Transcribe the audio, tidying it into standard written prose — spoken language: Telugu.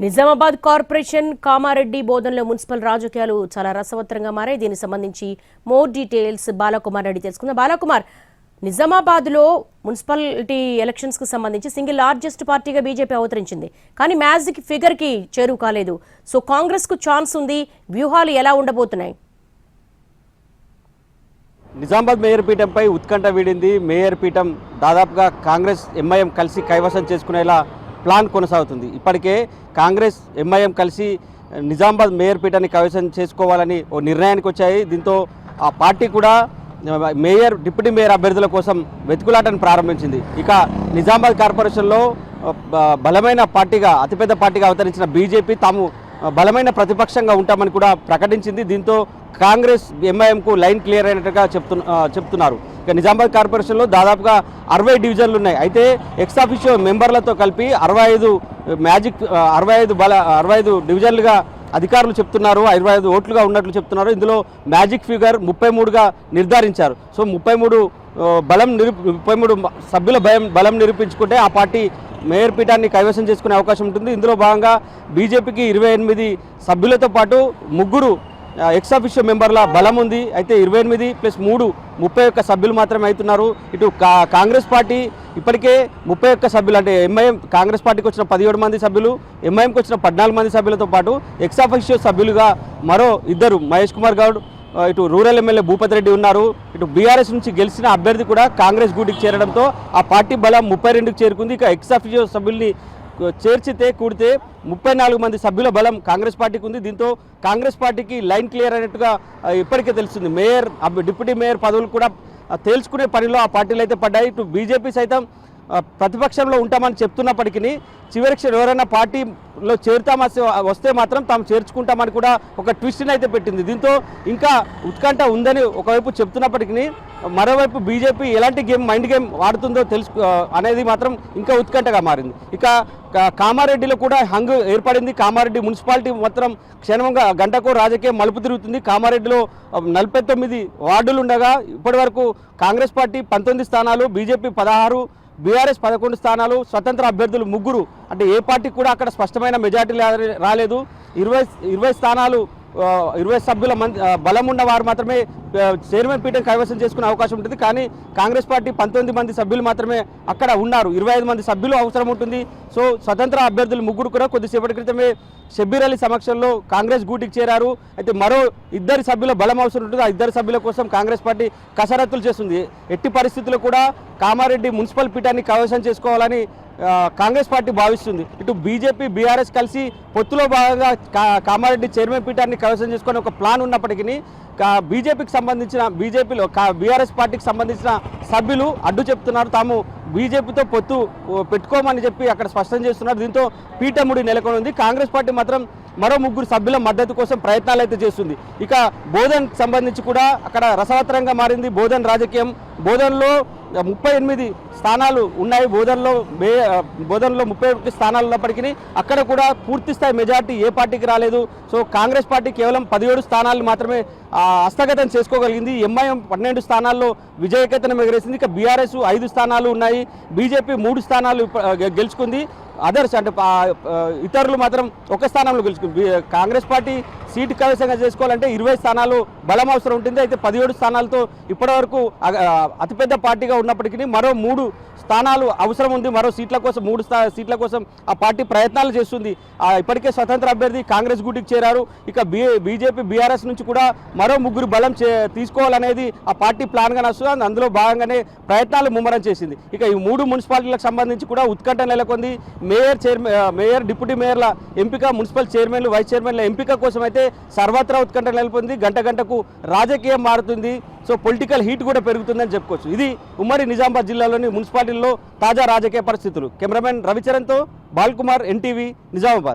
నిజామాబాద్ కార్పొరేషన్ కామారెడ్డి బోధనలో మున్సిపల్ రాజకీయాలు చాలా రసవత్తరంగా మారాయి. దీనికి సంబంధించి మోర్ డీటెయిల్స్ బాలకుమార్ రెడ్డి తెలుసుకుందాం. బాలకుమార్, నిజామాబాద్లో మున్సిపాలిటీ ఎలక్షన్స్ కు సంబంధించి సింగిల్ లార్జెస్ట్ పార్టీగా బీజేపీ అవతరించింది, కానీ మ్యాజిక్ ఫిగర్ కి చేరువ కాలేదు. సో కాంగ్రెస్ కు ఛాన్స్ ఉంది. వ్యూహాలు ఎలా ఉండబోతున్నాయి? నిజామాబాద్ మేయర్ పీఠంపై ఉత్కంఠ వీడింది. మేయర్ పీఠం దాదాపుగా కాంగ్రెస్ ఎంఐఎం కలిసి కైవసం చేసుకునేలా ప్లాన్ కొనసాగుతుంది. ఇప్పటికే కాంగ్రెస్ ఎంఐఎం కలిసి నిజామాబాద్ మేయర్ పీఠాన్ని కైవసం చేసుకోవాలని ఓ నిర్ణయానికి వచ్చాయి. దీంతో ఆ పార్టీ కూడా మేయర్ డిప్యూటీ మేయర్ అభ్యర్థుల కోసం వెతుకులాటను ప్రారంభించింది. ఇక నిజామాబాద్ కార్పొరేషన్లో బలమైన పార్టీగా అతిపెద్ద పార్టీగా అవతరించిన బీజేపీ తాము బలమైన ప్రతిపక్షంగా ఉంటామని కూడా ప్రకటించింది. దీంతో కాంగ్రెస్ ఎంఐఎంకు లైన్ క్లియర్ అయినట్టుగా చెప్తున్నారు. ఇక నిజామాబాద్ కార్పొరేషన్లో దాదాపుగా 60 డివిజన్లు ఉన్నాయి. అయితే ఎక్స్ ఆఫీషియో మెంబర్లతో కలిపి 65 డివిజన్లుగా అధికారులు చెప్తున్నారు. 25 ఓట్లుగా ఉన్నట్లు చెప్తున్నారు. ఇందులో మ్యాజిక్ ఫిగర్ 33గా నిర్ధారించారు. సో 33 సభ్యుల బలం నిరూపించుకుంటే ఆ పార్టీ మేయర్ పీఠాన్ని కైవసం చేసుకునే అవకాశం ఉంటుంది. ఇందులో భాగంగా బీజేపీకి 28 సభ్యులతో పాటు 3 ఎక్స్ ఆఫీషియో మెంబర్ల బలం ఉంది. అయితే 28 + 3 31 సభ్యులు మాత్రమే అవుతున్నారు. ఇటు కాంగ్రెస్ పార్టీ ఇప్పటికే 31 సభ్యులు, అంటే ఎంఐఎం కాంగ్రెస్ పార్టీకి వచ్చిన 17 మంది సభ్యులు, ఎంఐఎంకి వచ్చిన 14 మంది సభ్యులతో పాటు ఎక్స్ ఆఫీషియో సభ్యులుగా మరో 2 మహేష్ కుమార్ గౌడ్, ఇటు రూరల్ ఎమ్మెల్యే భూపతి రెడ్డి ఉన్నారు. ఇటు బీఆర్ఎస్ నుంచి గెలిచిన అభ్యర్థి కూడా కాంగ్రెస్ గూటికి చేరడంతో ఆ పార్టీ బలం 32కి చేరుకుంది. ఇక ఎక్స్ ఆఫీషియో సభ్యుల్ని కూడితే 34 మంది సభ్యుల బలం కాంగ్రెస్ పార్టీకి ఉంది. దీంతో కాంగ్రెస్ పార్టీకి లైన్ క్లియర్ అయినట్టుగా ఇప్పటికే తెలుస్తుంది. మేయర్, డిప్యూటీ మేయర్ పదవులు కూడా తేల్చుకునే పనిలో ఆ పార్టీలు అయితే పడ్డాయి. ఇటు బీజేపీ సైతం ప్రతిపక్షంలో ఉంటామని చెప్తున్నప్పటికీ చివరికి ఎవరైనా పార్టీలో వస్తే మాత్రం తాము చేర్చుకుంటామని కూడా ఒక ట్విస్ట్ని అయితే పెట్టింది. దీంతో ఇంకా ఉత్కంఠ ఉందని ఒకవైపు చెప్తున్నప్పటికీ మరోవైపు బీజేపీ ఎలాంటి మైండ్ గేమ్ వాడుతుందో అనేది మాత్రం ఇంకా ఉత్కంఠగా మారింది. ఇక కామారెడ్డిలో కూడా హంగు ఏర్పడింది. కామారెడ్డి మున్సిపాలిటీ మాత్రం క్షణంగా గంటకు రాజకీయం మలుపు తిరుగుతుంది. కామారెడ్డిలో 49 వార్డులు ఉండగా ఇప్పటి వరకు కాంగ్రెస్ పార్టీ 19 స్థానాలు, బీజేపీ 16, బీఆర్ఎస్ 11 స్థానాలు, స్వతంత్ర అభ్యర్థులు 3. అంటే ఏ పార్టీకి కూడా అక్కడ స్పష్టమైన మెజార్టీ రాలేదు. 20 స్థానాలు, 20 సభ్యుల బలం ఉన్న వారు మాత్రమే చైర్మన్ పీఠం కైవసం చేసుకునే అవకాశం ఉంటుంది. కానీ కాంగ్రెస్ పార్టీ 19 మంది సభ్యులు మాత్రమే అక్కడ ఉన్నారు. 25 మంది సభ్యులు అవసరం ఉంటుంది. సో స్వతంత్ర అభ్యర్థులు 3 కూడా కొద్దిసేపటి క్రితమే షబ్బీర్ అలీ సమక్షంలో కాంగ్రెస్ గూటికి చేరారు. అయితే మరో 2 సభ్యుల బలం అవసరం ఉంటుంది. ఆ 2 సభ్యుల కోసం కాంగ్రెస్ పార్టీ కసరత్తులు చేస్తుంది. ఎట్టి పరిస్థితుల్లో కూడా కామారెడ్డి మున్సిపల్ పీఠాన్ని కైవసం చేసుకోవాలని కాంగ్రెస్ పార్టీ భావిస్తుంది. ఇటు బీజేపీ, బీఆర్ఎస్ కలిసి పొత్తులో భాగంగా కామారెడ్డి చైర్మన్ పీఠాన్ని కైవసం చేసుకునే ఒక ప్లాన్ ఉన్నప్పటికీ బీజేపీకి సంబంధించిన బీఆర్ఎస్ పార్టీకి సంబంధించిన సభ్యులు అడ్డు చెప్తున్నారు. తాము బీజేపీతో పొత్తు పెట్టుకోమని చెప్పి అక్కడ స్పష్టం చేస్తున్నారు. దీంతో పీఠముడి నెలకొని ఉంది. కాంగ్రెస్ పార్టీ మాత్రం మరో 3 సభ్యుల మద్దతు కోసం ప్రయత్నాలు అయితే చేస్తుంది. ఇక బోధన్ సంబంధించి కూడా అక్కడ రసవత్తరంగా మారింది బోధన్ రాజకీయం. బోధన్లో 38 స్థానాలు ఉన్నాయి. బోధన్లో 31 స్థానాలు ఉన్నప్పటికీ అక్కడ కూడా పూర్తి స్థాయి మెజార్టీ ఏ పార్టీకి రాలేదు. సో కాంగ్రెస్ పార్టీ కేవలం 17 స్థానాలు మాత్రమే హస్తగతం చేసుకోగలిగింది. ఎంఐఎం 12 స్థానాల్లో విజయకేతనం ఎగరేసింది. ఇక బీఆర్ఎస్ 5 స్థానాలు ఉన్నాయి. బీజేపీ 3 స్థానాలు గెలుచుకుంది. అదర్స్ అంటే ఇతరులు మాత్రం 1 స్థానంలో గెలుచుకుంది. కాంగ్రెస్ పార్టీ సీటు కైవసంగా చేసుకోవాలంటే 20 స్థానాలు బలం అవసరం ఉంటుంది. అయితే 17 స్థానాలతో ఇప్పటివరకు అతిపెద్ద పార్టీగా ఉన్నప్పటికీ మరో 3 స్థానాలు అవసరం ఉంది. మరో సీట్ల కోసం 3 సీట్ల కోసం ఆ పార్టీ ప్రయత్నాలు చేస్తుంది. ఇప్పటికే స్వతంత్ర అభ్యర్థి కాంగ్రెస్ గూటికి చేరారు. ఇక బీజేపీ, బీఆర్ఎస్ నుంచి కూడా మరో 3 బలం తీసుకోవాలనేది ఆ పార్టీ ప్లాన్గా నడుస్తుంది. అందులో భాగంగానే ప్రయత్నాలు ముమ్మరం చేసింది. ఇక ఈ 3 మున్సిపాలిటీలకు సంబంధించి కూడా ఉత్కంఠ నెలకొంది. మేయర్, డిప్యూటీ మేయర్ల ఎంపిక, మున్సిపల్ చైర్మన్లు, వైస్ చైర్మన్ల ఎంపిక కోసం అయితే సర్వత్రా ఉత్కంఠ నెలకొంది. గంటకు రాజకీయం మారుతుంది. సో పొలిటికల్ హీట్ కూడా పెరుగుతుందని చెప్పుకోవచ్చు. ఇది ఉమ్మడి నిజామాబాద్ జిల్లాలోని మున్సిపాలిటీల్లో తాజా రాజకీయ పరిస్థితులు. కెమెరామెన్ రవిచరణ్తో బాల్కుమార్, ఎన్టీవీ, నిజామాబాద్.